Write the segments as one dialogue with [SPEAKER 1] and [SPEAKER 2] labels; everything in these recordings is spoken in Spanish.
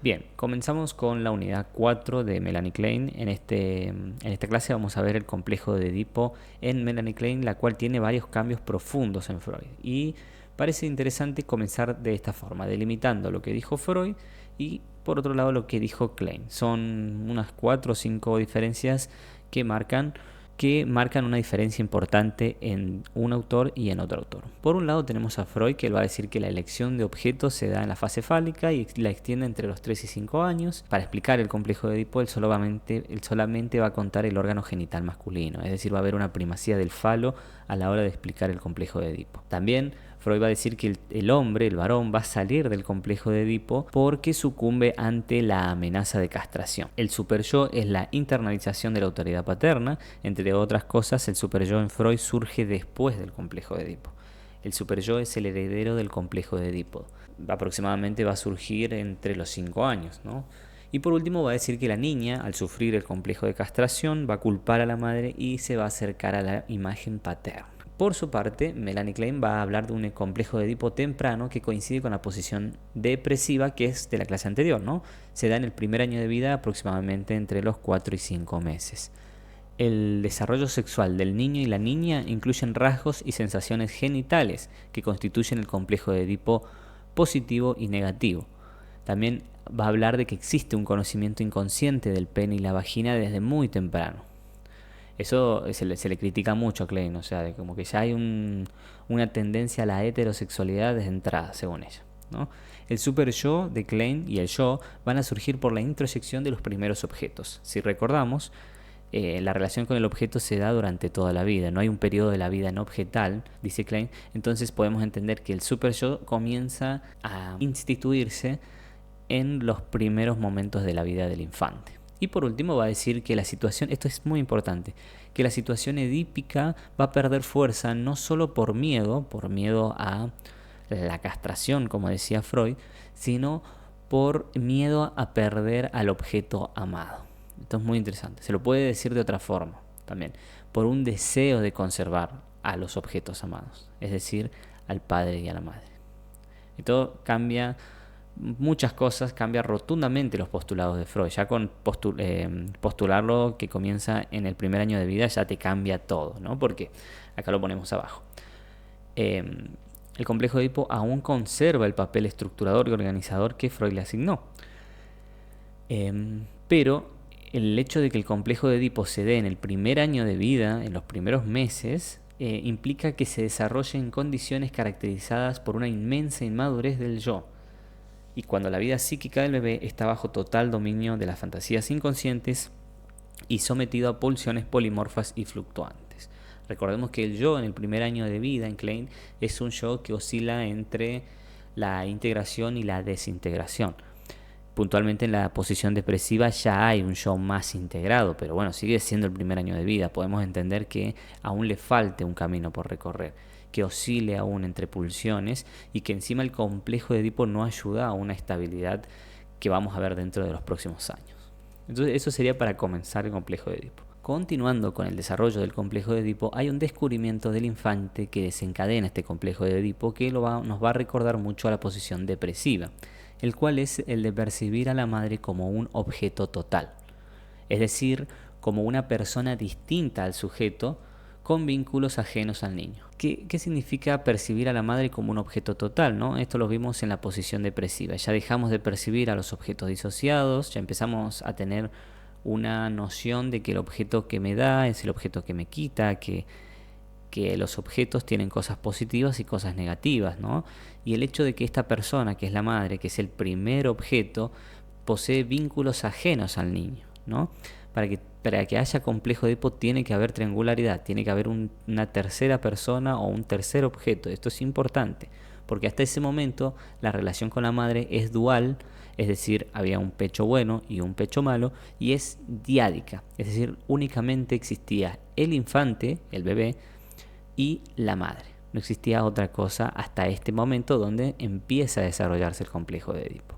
[SPEAKER 1] Bien, comenzamos con la unidad 4 de Melanie Klein. En esta clase vamos a ver el complejo de Edipo en Melanie Klein, la cual tiene varios cambios profundos en Freud. Y parece interesante comenzar de esta forma, delimitando lo que dijo Freud y por otro lado lo que dijo Klein. Son unas 4 o 5 diferencias que marcan una diferencia importante en un autor y en otro autor. Por un lado tenemos a Freud, que él va a decir que la elección de objetos se da en la fase fálica y la extiende entre los 3 y 5 años. Para explicar el complejo de Edipo, él solamente va a contar el órgano genital masculino, es decir, va a haber una primacía del falo a la hora de explicar el complejo de Edipo. También Freud va a decir que el hombre, el varón, va a salir del complejo de Edipo porque sucumbe ante la amenaza de castración. El superyo es la internalización de la autoridad paterna. Entre otras cosas, el superyo en Freud surge después del complejo de Edipo. El superyo es el heredero del complejo de Edipo. Aproximadamente va a surgir entre los 5 años, ¿no? Y por último va a decir que la niña, al sufrir el complejo de castración, va a culpar a la madre y se va a acercar a la imagen paterna. Por su parte, Melanie Klein va a hablar de un complejo de Edipo temprano que coincide con la posición depresiva que es de la clase anterior, ¿no? Se da en el primer año de vida, aproximadamente entre los 4 y 5 meses. El desarrollo sexual del niño y la niña incluyen rasgos y sensaciones genitales que constituyen el complejo de Edipo positivo y negativo. También va a hablar de que existe un conocimiento inconsciente del pene y la vagina desde muy temprano. Eso se le critica mucho a Klein, o sea, de como que ya hay una tendencia a la heterosexualidad desde entrada, según ella, ¿no? El super yo de Klein y el yo van a surgir por la introyección de los primeros objetos. Si recordamos, la relación con el objeto se da durante toda la vida, no hay un periodo de la vida no objetal, dice Klein. Entonces podemos entender que el super yo comienza a instituirse en los primeros momentos de la vida del infante. Y por último va a decir que la situación, esto es muy importante, que la situación edípica va a perder fuerza no solo por miedo a la castración, como decía Freud, sino por miedo a perder al objeto amado. Esto es muy interesante. Se lo puede decir de otra forma también, por un deseo de conservar a los objetos amados, es decir, al padre y a la madre. Esto cambia muchas cosas, cambia rotundamente los postulados de Freud. Ya con postularlo que comienza en el primer año de vida ya te cambia todo, ¿no? Porque acá lo ponemos abajo. El complejo de Edipo aún conserva el papel estructurador y organizador que Freud le asignó. Pero el hecho de que el complejo de Edipo se dé en el primer año de vida, en los primeros meses, implica que se desarrolle en condiciones caracterizadas por una inmensa inmadurez del yo. Y cuando la vida psíquica del bebé está bajo total dominio de las fantasías inconscientes y sometido a pulsiones polimorfas y fluctuantes. Recordemos que el yo en el primer año de vida en Klein es un yo que oscila entre la integración y la desintegración. Puntualmente en la posición depresiva ya hay un yo más integrado, pero bueno, sigue siendo el primer año de vida. Podemos entender que aún le falte un camino por recorrer, que oscile aún entre pulsiones y que encima el complejo de Edipo no ayuda a una estabilidad que vamos a ver dentro de los próximos años. Entonces eso sería para comenzar el complejo de Edipo. Continuando con el desarrollo del complejo de Edipo, hay un descubrimiento del infante que desencadena este complejo de Edipo que nos va a recordar mucho a la posición depresiva, el cual es el de percibir a la madre como un objeto total, es decir, como una persona distinta al sujeto con vínculos ajenos al niño. ¿Qué significa percibir a la madre como un objeto total, ¿no? Esto lo vimos en la posición depresiva. Ya dejamos de percibir a los objetos disociados, ya empezamos a tener una noción de que el objeto que me da es el objeto que me quita, que los objetos tienen cosas positivas y cosas negativas, ¿no? Y el hecho de que esta persona, que es la madre, que es el primer objeto, posee vínculos ajenos al niño, ¿no? Para que haya complejo de Edipo tiene que haber triangularidad, tiene que haber una tercera persona o un tercer objeto. Esto es importante, porque hasta ese momento la relación con la madre es dual, es decir, había un pecho bueno y un pecho malo, y es diádica, es decir, únicamente existía el infante, el bebé, y la madre. No existía otra cosa hasta este momento donde empieza a desarrollarse el complejo de Edipo.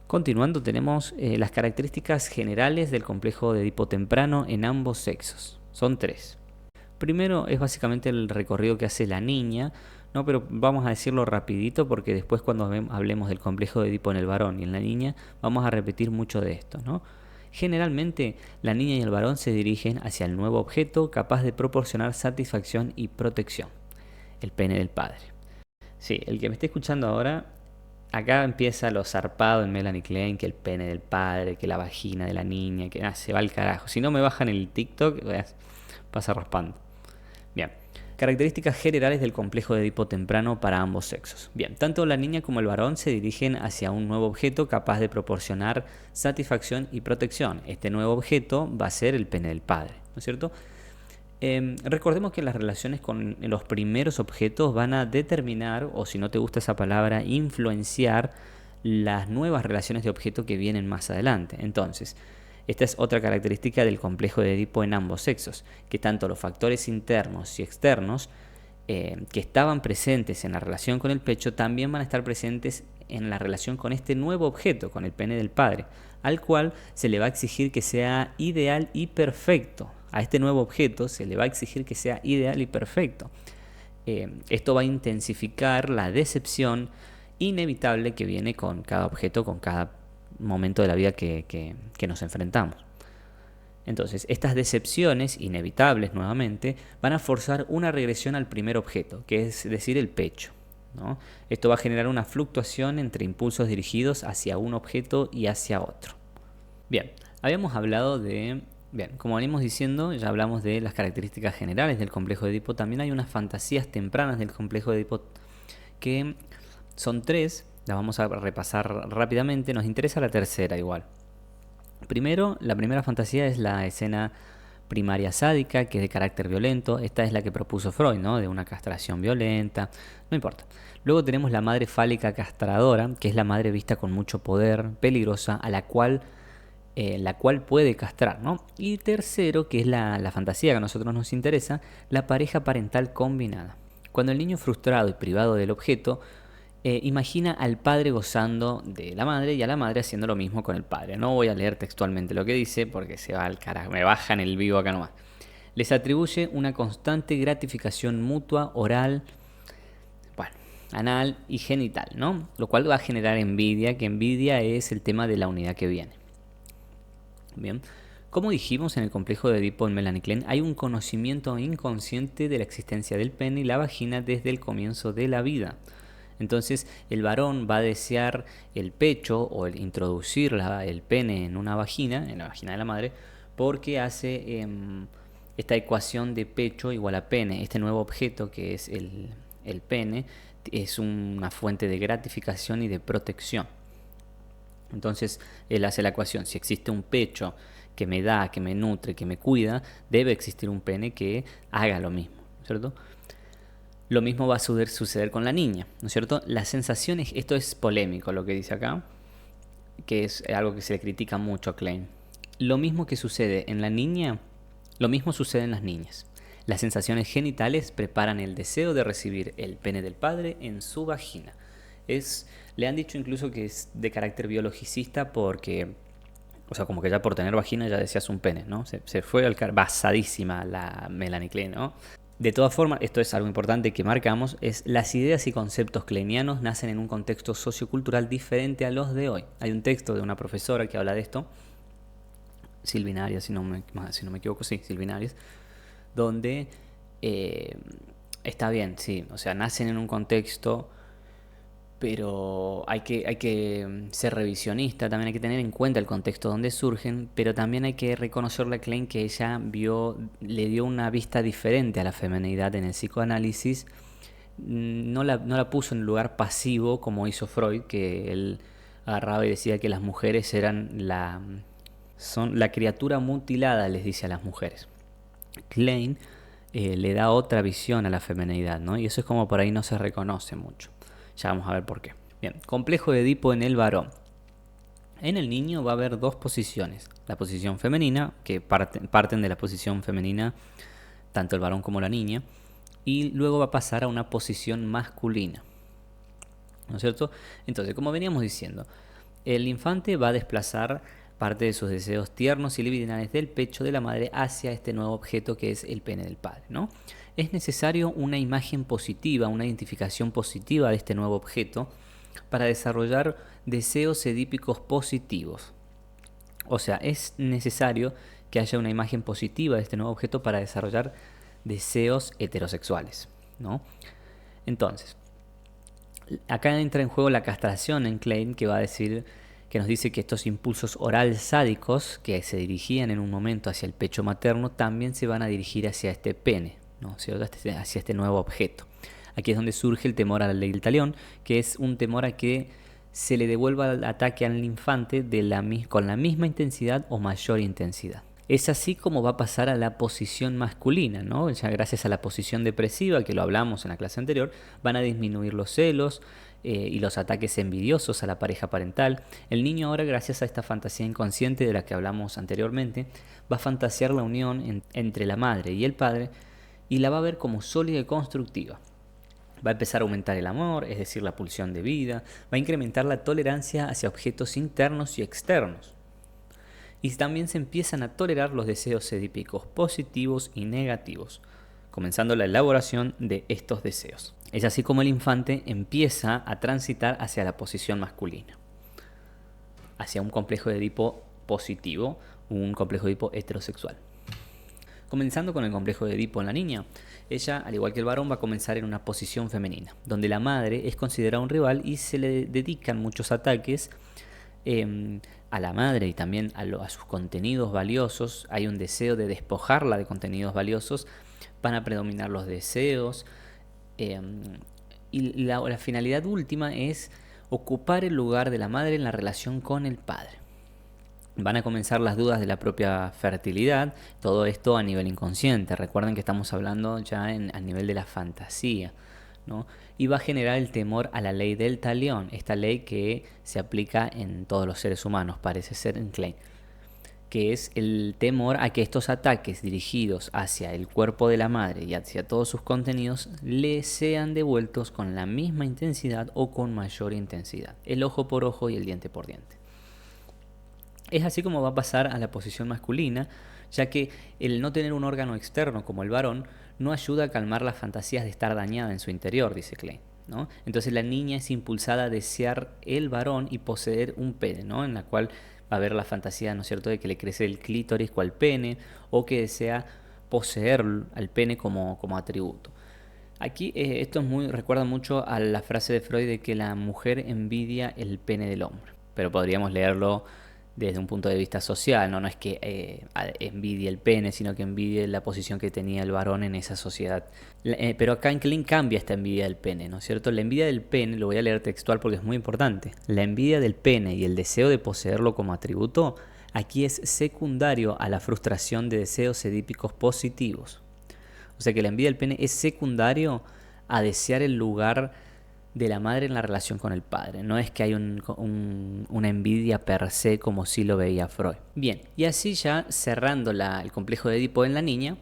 [SPEAKER 1] Continuando tenemos las características generales del complejo de Edipo temprano en ambos sexos. Son 3. Primero es básicamente el recorrido que hace la niña, ¿no? Pero vamos a decirlo rapidito porque después cuando hablemos del complejo de Edipo en el varón y en la niña, vamos a repetir mucho de esto, ¿no? Generalmente, la niña y el varón se dirigen hacia el nuevo objeto capaz de proporcionar satisfacción y protección, el pene del padre. Sí, el que me esté escuchando ahora, acá empieza lo zarpado en Melanie Klein, que el pene del padre, que la vagina de la niña, que se va al carajo. Si no me bajan el TikTok, pasa raspando. Bien. Características generales del complejo de Edipo temprano para ambos sexos. Bien, tanto la niña como el varón se dirigen hacia un nuevo objeto capaz de proporcionar satisfacción y protección. Este nuevo objeto va a ser el pene del padre, ¿no es cierto? Recordemos que las relaciones con los primeros objetos van a determinar, o si no te gusta esa palabra, influenciar las nuevas relaciones de objeto que vienen más adelante. Entonces, esta es otra característica del complejo de Edipo en ambos sexos, que tanto los factores internos y externos que estaban presentes en la relación con el pecho también van a estar presentes en la relación con este nuevo objeto, con el pene del padre, al cual se le va a exigir que sea ideal y perfecto. A este nuevo objeto se le va a exigir que sea ideal y perfecto. Esto va a intensificar la decepción inevitable que viene con cada objeto, con cada momento de la vida que nos enfrentamos. Entonces, estas decepciones inevitables nuevamente van a forzar una regresión al primer objeto, que es decir, el pecho, ¿no? Esto va a generar una fluctuación entre impulsos dirigidos hacia un objeto y hacia otro. Bien, habíamos hablado de... Bien, como venimos diciendo, ya hablamos de las características generales del complejo de Edipo. También hay unas fantasías tempranas del complejo de Edipo que son 3. Las vamos a repasar rápidamente. Nos interesa la tercera igual. Primero, la primera fantasía es la escena primaria sádica, que es de carácter violento. Esta es la que propuso Freud, ¿no? De una castración violenta. No importa. Luego tenemos la madre fálica castradora, que es la madre vista con mucho poder, peligrosa, a la cual puede castrar, ¿no? Y tercero, que es la fantasía que a nosotros nos interesa, la pareja parental combinada. Cuando el niño frustrado y privado del objeto imagina al padre gozando de la madre y a la madre haciendo lo mismo con el padre. No voy a leer textualmente lo que dice porque se va al carajo, me bajan el vivo acá nomás. Les atribuye una constante gratificación mutua, oral, bueno, anal y genital, ¿no? Lo cual va a generar envidia, que envidia es el tema de la unidad que viene. Bien, como dijimos en el complejo de Edipo en Melanie Klein, hay un conocimiento inconsciente de la existencia del pene y la vagina desde el comienzo de la vida. Entonces el varón va a desear el pecho o el introducir el pene en una vagina, en la vagina de la madre, porque hace esta ecuación de pecho igual a pene. Este nuevo objeto que es el pene es una fuente de gratificación y de protección. Entonces él hace la ecuación: si existe un pecho que me da, que me nutre, que me cuida, debe existir un pene que haga lo mismo, ¿cierto? Lo mismo va a suceder con la niña, ¿no es cierto? Las sensaciones, esto es polémico lo que dice acá, que es algo que se le critica mucho a Klein. Lo mismo que sucede en la niña, lo mismo sucede en las niñas. Las sensaciones genitales preparan el deseo de recibir el pene del padre en su vagina. Le han dicho incluso que es de carácter biologicista porque, o sea, como que ya por tener vagina ya deseas un pene, ¿no? Se fue basadísima la Melanie Klein, ¿no? De todas formas, esto es algo importante que marcamos, es las ideas y conceptos kleinianos nacen en un contexto sociocultural diferente a los de hoy. Hay un texto de una profesora que habla de esto, Silvina Arias, si no me equivoco, sí, Silvina Arias, donde está bien, sí, o sea, nacen en un contexto, pero hay que ser revisionista, también hay que tener en cuenta el contexto donde surgen, pero también hay que reconocerle a Klein que ella le dio una vista diferente a la feminidad en el psicoanálisis. No la puso en un lugar pasivo como hizo Freud, que él agarraba y decía que las mujeres son la criatura mutilada, les dice a las mujeres. Klein le da otra visión a la feminidad, ¿no? Y eso es como por ahí no se reconoce mucho. Ya vamos a ver por qué. Bien, complejo de Edipo en el varón. En el niño va a haber 2 posiciones. La posición femenina, que parten de la posición femenina tanto el varón como la niña, y luego va a pasar a una posición masculina, ¿no es cierto? Entonces, como veníamos diciendo, el infante va a desplazar parte de sus deseos tiernos y libidinales del pecho de la madre hacia este nuevo objeto que es el pene del padre, ¿no? es necesario una imagen positiva, una identificación positiva de este nuevo objeto para desarrollar deseos edípicos positivos. O sea, es necesario que haya una imagen positiva de este nuevo objeto para desarrollar deseos heterosexuales, ¿no? Entonces, acá entra en juego la castración en Klein, que nos dice que estos impulsos oral sádicos que se dirigían en un momento hacia el pecho materno también se van a dirigir hacia este pene, ¿no? Hacia este nuevo objeto. Aquí es donde surge el temor a la ley del talión, que es un temor a que se le devuelva el ataque al infante con la misma intensidad o mayor intensidad. Es así como va a pasar a la posición masculina, ¿no? Ya gracias a la posición depresiva, que lo hablamos en la clase anterior, van a disminuir los celos y los ataques envidiosos a la pareja parental. El niño ahora, gracias a esta fantasía inconsciente de la que hablamos anteriormente, va a fantasear la unión entre la madre y el padre y la va a ver como sólida y constructiva. Va a empezar a aumentar el amor, es decir, la pulsión de vida, va a incrementar la tolerancia hacia objetos internos y externos. Y también se empiezan a tolerar los deseos edípicos positivos y negativos, comenzando la elaboración de estos deseos. Es así como el infante empieza a transitar hacia la posición masculina, hacia un complejo de Edipo positivo, un complejo de Edipo heterosexual. Comenzando con el complejo de Edipo en la niña, ella, al igual que el varón, va a comenzar en una posición femenina, donde la madre es considerada un rival y se le dedican muchos ataques a la madre y también a sus contenidos valiosos. Hay un deseo de despojarla de contenidos valiosos, van a predominar los deseos y la finalidad última es ocupar el lugar de la madre en la relación con el padre. Van a comenzar las dudas de la propia fertilidad, todo esto a nivel inconsciente. Recuerden que estamos hablando ya a nivel de la fantasía, ¿no? Y va a generar el temor a la ley del talión, esta ley que se aplica en todos los seres humanos, parece ser en Klein, que es el temor a que estos ataques dirigidos hacia el cuerpo de la madre y hacia todos sus contenidos le sean devueltos con la misma intensidad o con mayor intensidad, el ojo por ojo y el diente por diente. Es así como va a pasar a la posición masculina, ya que el no tener un órgano externo como el varón no ayuda a calmar las fantasías de estar dañada en su interior, dice Klein, ¿no? Entonces la niña es impulsada a desear el varón y poseer un pene, ¿no? En la cual va a haber la fantasía, ¿no es cierto?, de que le crece el clítoris cual pene o que desea poseer al pene como atributo. Aquí esto recuerda mucho a la frase de Freud de que la mujer envidia el pene del hombre, pero podríamos leerlo desde un punto de vista social, no es que envidie el pene, sino que envidie la posición que tenía el varón en esa sociedad. Pero acá en Klein cambia esta envidia del pene, ¿no es cierto? La envidia del pene, lo voy a leer textual porque es muy importante, la envidia del pene y el deseo de poseerlo como atributo, aquí es secundario a la frustración de deseos edípicos positivos. O sea que la envidia del pene es secundario a desear el lugar de la madre en la relación con el padre. No es que hay una envidia per se como sí lo veía Freud. Bien, y así ya cerrando el complejo de Edipo en la niña,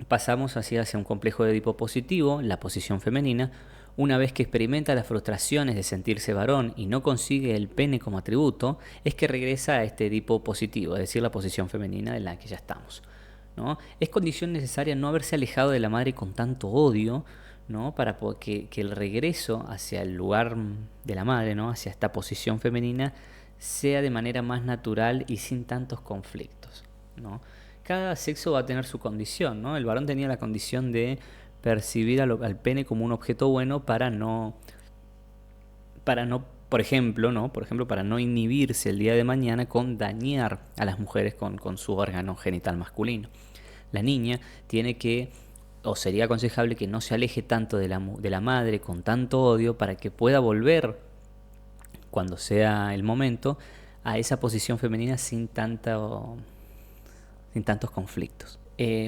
[SPEAKER 1] pasamos así hacia un complejo de Edipo positivo, la posición femenina. Una vez que experimenta las frustraciones de sentirse varón y no consigue el pene como atributo, es que regresa a este Edipo positivo, es decir, la posición femenina en la que ya estamos, ¿no? Es condición necesaria no haberse alejado de la madre con tanto odio, ¿no? Para que el regreso hacia el lugar de la madre, ¿no? Hacia esta posición femenina, sea de manera más natural y sin tantos conflictos, ¿no? Cada sexo va a tener su condición, ¿no? El varón tenía la condición de percibir al pene como un objeto bueno para no, por ejemplo, para no inhibirse el día de mañana con dañar a las mujeres con su órgano genital masculino. La niña tiene que, o sería aconsejable que no se aleje tanto de la madre con tanto odio para que pueda volver, cuando sea el momento, a esa posición femenina sin tantos conflictos.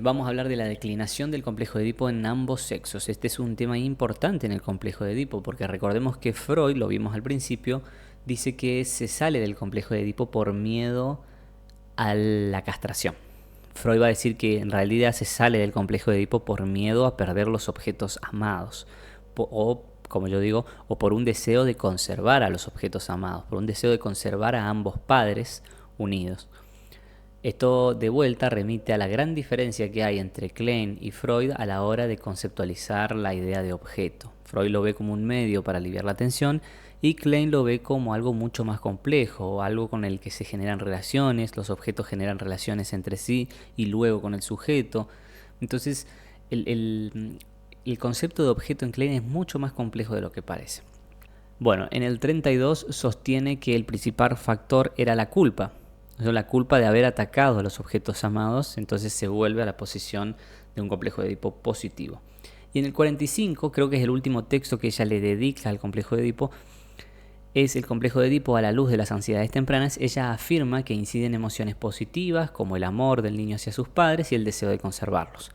[SPEAKER 1] Vamos a hablar de la declinación del complejo de Edipo en ambos sexos. Este es un tema importante en el complejo de Edipo, porque recordemos que Freud, lo vimos al principio, dice que se sale del complejo de Edipo por miedo a la castración. Freud va a decir que en realidad se sale del complejo de Edipo por miedo a perder los objetos amados, o como yo digo, o por un deseo de conservar a los objetos amados, por un deseo de conservar a ambos padres unidos. Esto de vuelta remite a la gran diferencia que hay entre Klein y Freud a la hora de conceptualizar la idea de objeto. Freud lo ve como un medio para aliviar la tensión y Klein lo ve como algo mucho más complejo, algo con el que se generan relaciones, los objetos generan relaciones entre sí y luego con el sujeto. Entonces, el concepto de objeto en Klein es mucho más complejo de lo que parece. Bueno, en el 32 sostiene que el principal factor era la culpa. O sea, la culpa de haber atacado a los objetos amados, entonces se vuelve a la posición de un complejo de Edipo positivo. Y en el 45, creo que es el último texto que ella le dedica al complejo de Edipo, es el complejo de Edipo a la luz de las ansiedades tempranas. Ella afirma que inciden emociones positivas como el amor del niño hacia sus padres y el deseo de conservarlos.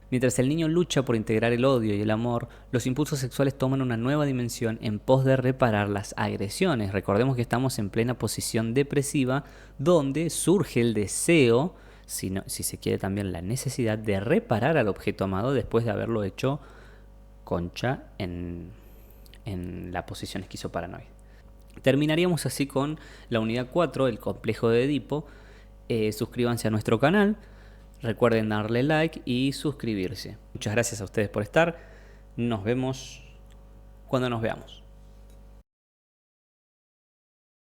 [SPEAKER 1] Mientras el niño lucha por integrar el odio y el amor, los impulsos sexuales toman una nueva dimensión en pos de reparar las agresiones. Recordemos que estamos en plena posición depresiva, donde surge el deseo, si se quiere también la necesidad de reparar al objeto amado después de haberlo hecho concha en la posición esquizoparanoide. Terminaríamos así con la unidad 4, el complejo de Edipo. Suscríbanse a nuestro canal. Recuerden darle like y suscribirse. Muchas gracias a ustedes por estar. Nos vemos cuando nos veamos.